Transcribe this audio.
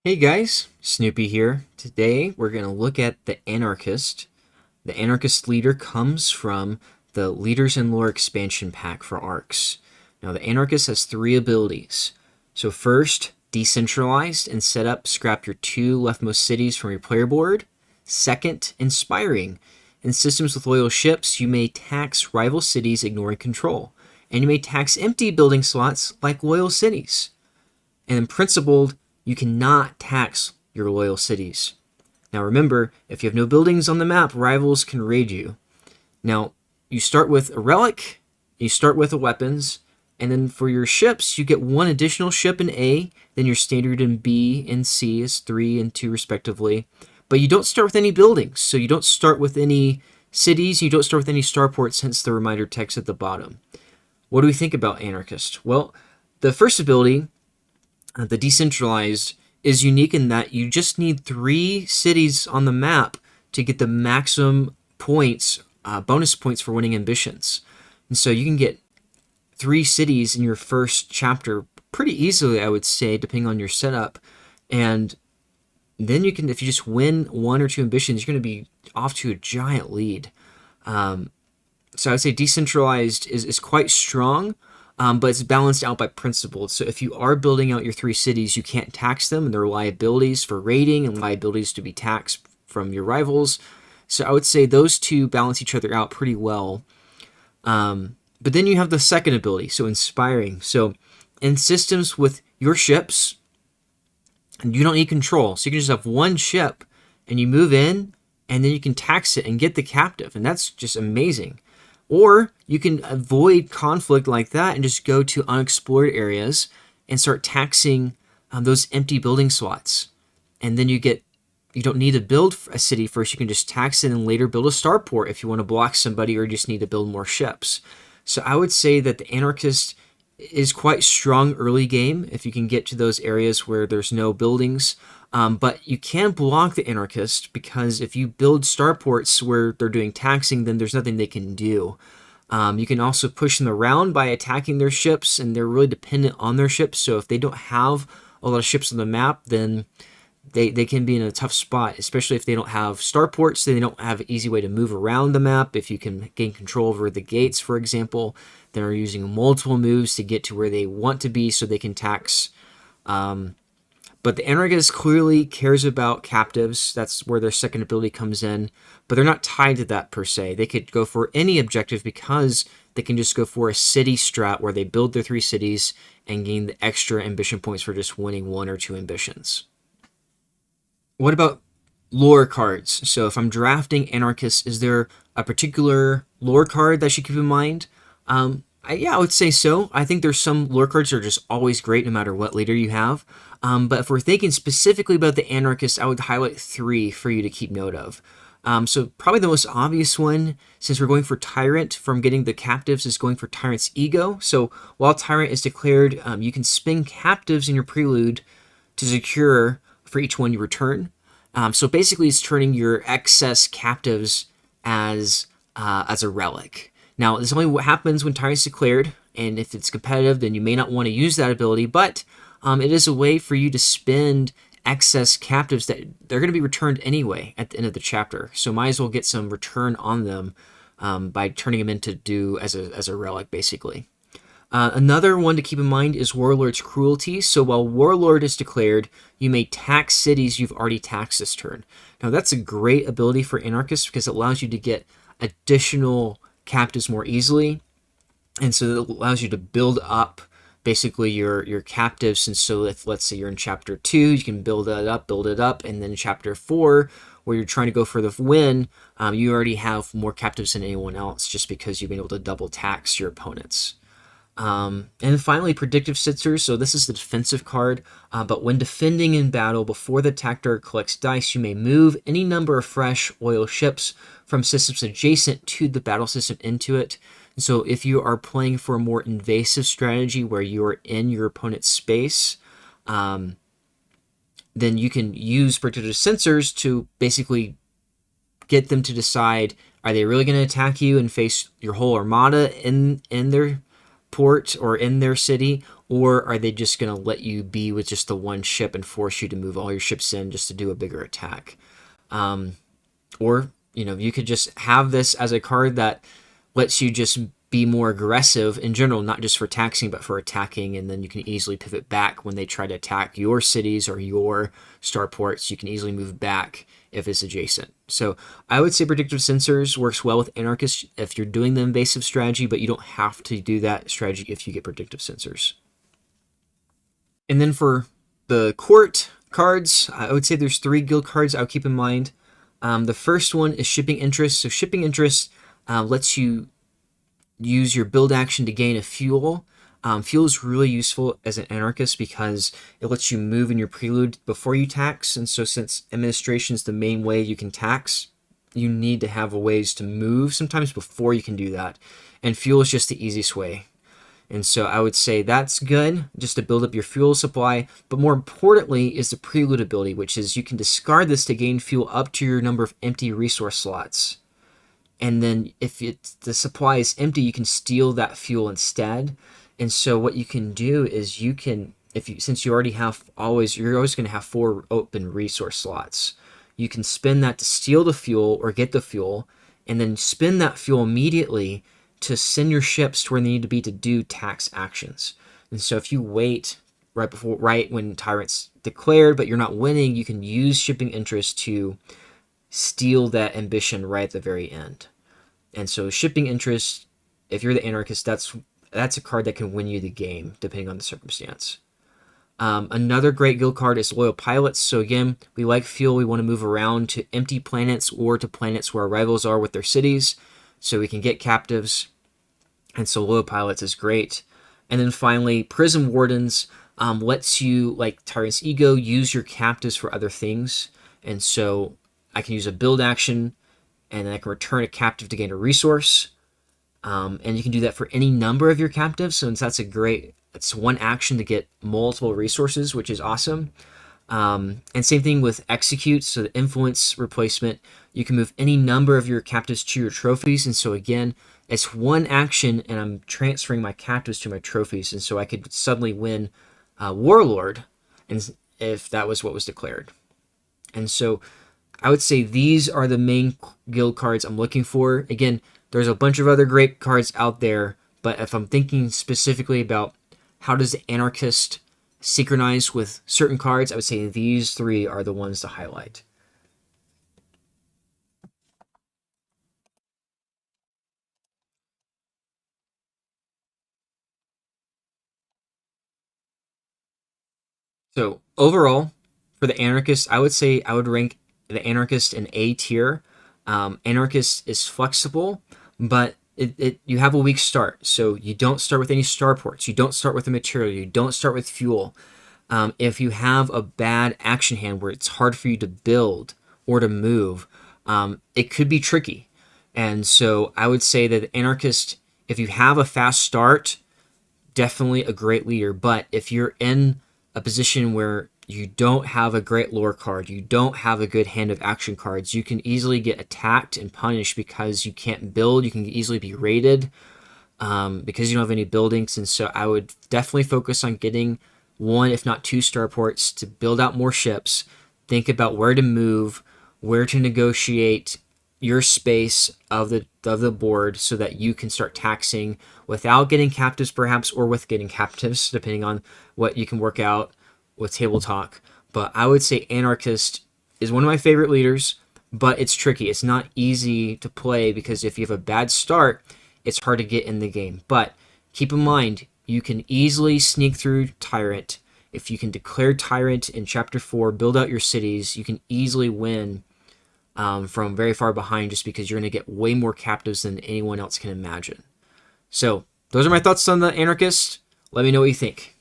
Hey guys, Snoopy here. Today we're going to look at the Anarchist. The Anarchist leader comes from the Leaders in Lore expansion pack for ARCs. Now the Anarchist has three abilities. So first, decentralized and set up, scrap your two leftmost cities from your player board. Second, inspiring. In systems with loyal ships, you may tax rival cities ignoring control. And you may tax empty building slots like loyal cities. And then principled, you cannot tax your loyal cities. Now remember, if you have no buildings on the map, rivals can raid you. Now, you start with a relic, you start with the weapons, and then for your ships, you get one additional ship in A, then your standard in B and C is 3 and 2 respectively. But you don't start with any buildings, so you don't start with any cities, you don't start with any starports, hence the reminder text at the bottom. What do we think about Anarchist? Well, the first ability, the decentralized, is unique in that you just need 3 cities on the map to get the maximum points, bonus points for winning ambitions. And so you can get 3 cities in your first chapter pretty easily, I would say, depending on your setup. And then you can, if you just win 1 or 2 ambitions, you're going to be off to a giant lead. So I would say decentralized is quite strong. But it's balanced out by principle. So if you are building out your 3 cities, you can't tax them, and there are liabilities for raiding and liabilities to be taxed from your rivals. So I would say those two balance each other out pretty well. But then you have the second ability, so inspiring. So in systems with your ships, you don't need control. So you can just have one ship, and you move in, and then you can tax it and get the captive, and that's just amazing. Or you can avoid conflict like that and just go to unexplored areas and start taxing those empty building slots. And then you don't need to build a city first. You can just tax it and later build a starport if you want to block somebody or just need to build more ships. So I would say that the Anarchist is quite strong early game if you can get to those areas where there's no buildings. But you can block the Anarchist because if you build starports where they're doing taxing, then there's nothing they can do. You can also push them around by attacking their ships, and they're really dependent on their ships. So if they don't have a lot of ships on the map, then they can be in a tough spot, especially if they don't have starports. They don't have an easy way to move around the map. If you can gain control over the gates, for example, they're using multiple moves to get to where they want to be so they can tax. But the Anarchist clearly cares about captives. That's where their second ability comes in. But they're not tied to that per se. They could go for any objective because they can just go for a city strat where they build their 3 cities and gain the extra ambition points for just winning 1 or 2 ambitions. What about lore cards? So if I'm drafting Anarchist, is there a particular lore card that I should keep in mind? I would say so. I think there's some lore cards that are just always great no matter what leader you have. But if we're thinking specifically about the Anarchist, I would highlight 3 for you to keep note of. So probably the most obvious one, since we're going for Tyrant from getting the captives, is going for Tyrant's Ego. So while Tyrant is declared, you can spend captives in your prelude to secure for each one you return. So basically it's turning your excess captives as a relic. Now, this only happens when Tyrant's declared, and if it's competitive, then you may not want to use that ability, but it is a way for you to spend excess captives that they're going to be returned anyway at the end of the chapter. So might as well get some return on them by turning them into do as a relic, basically. Another one to keep in mind is Warlord's Cruelty. So while Warlord is declared, you may tax cities you've already taxed this turn. Now, that's a great ability for Anarchists because it allows you to get additional captives more easily, and so it allows you to build up basically your captives. And so if, let's say, you're in chapter 2, you can build it up, and then chapter 4, where you're trying to go for the win, you already have more captives than anyone else just because you've been able to double tax your opponents. And finally, Predictive Sitzers. So this is the defensive card, but when defending in battle before the attacker collects dice, you may move any number of fresh oil ships from systems adjacent to the battle system into it. And so if you are playing for a more invasive strategy where you are in your opponent's space, then you can use Predictive Sensors to basically get them to decide, are they really going to attack you and face your whole armada in their port or in their city, or are they just going to let you be with just the one ship and force you to move all your ships in just to do a bigger attack? Or, you could just have this as a card that lets you just be more aggressive in general, not just for taxing, but for attacking. And then you can easily pivot back when they try to attack your cities or your starports. You can easily move back if it's adjacent. So I would say Predictive Sensors works well with Anarchist if you're doing the invasive strategy, but you don't have to do that strategy if you get Predictive Sensors. And then for the court cards, I would say there's 3 guild cards I would keep in mind. The first one is Shipping Interest. So Shipping Interest lets you use your build action to gain a fuel. Fuel is really useful as an Anarchist because it lets you move in your prelude before you tax. And so since administration is the main way you can tax, you need to have ways to move sometimes before you can do that. And fuel is just the easiest way. And so I would say that's good just to build up your fuel supply. But more importantly is the prelude ability, which is you can discard this to gain fuel up to your number of empty resource slots. And then if the supply is empty, you can steal that fuel instead. And so what you can do is you can, since you already have you're always going to have 4 open resource slots. You can spend that to steal the fuel or get the fuel, and then spend that fuel immediately to send your ships to where they need to be to do tax actions. And so if you wait right when Tyrant's declared, but you're not winning, you can use Shipping Interest to steal that ambition right at the very end. And so Shipping Interest, if you're the Anarchist, that's a card that can win you the game, depending on the circumstance. Another great guild card is Loyal Pilots. So again, we like fuel. We want to move around to empty planets or to planets where our rivals are with their cities, so we can get captives. And so Loyal Pilots is great. And then finally, Prison Wardens lets you, like Tyrant's Ego, use your captives for other things. And so I can use a build action, and then I can return a captive to gain a resource. And you can do that for any number of your captives. So it's one action to get multiple resources, which is awesome. And same thing with Execute. So the influence replacement, you can move any number of your captives to your trophies. And so again, it's one action, and I'm transferring my captives to my trophies. And so I could suddenly win Warlord, and if that was what was declared. And so I would say these are the main guild cards I'm looking for. Again, there's a bunch of other great cards out there, but if I'm thinking specifically about how does the Anarchist synchronize with certain cards, I would say these 3 are the ones to highlight. So overall, for the Anarchist, I would say I would rank the Anarchist in A tier. Anarchist is flexible, but you have a weak start. So you don't start with any starports. You don't start with the material. You don't start with fuel. If you have a bad action hand where it's hard for you to build or to move, it could be tricky. And so I would say that the Anarchist, if you have a fast start, definitely a great leader. But if you're in a position where you don't have a great lore card, you don't have a good hand of action cards, you can easily get attacked and punished because you can't build. You can easily be raided because you don't have any buildings. And so I would definitely focus on getting 1, if not 2 starports to build out more ships. Think about where to move, where to negotiate your space of the board so that you can start taxing without getting captives perhaps, or with getting captives, depending on what you can work out with table talk. But I would say Anarchist is one of my favorite leaders, but it's tricky. It's not easy to play because if you have a bad start, it's hard to get in the game. But keep in mind, you can easily sneak through Tyrant. If you can declare Tyrant in Chapter 4, build out your cities, you can easily win from very far behind, just because you're going to get way more captives than anyone else can imagine. So those are my thoughts on the Anarchist. Let me know what you think.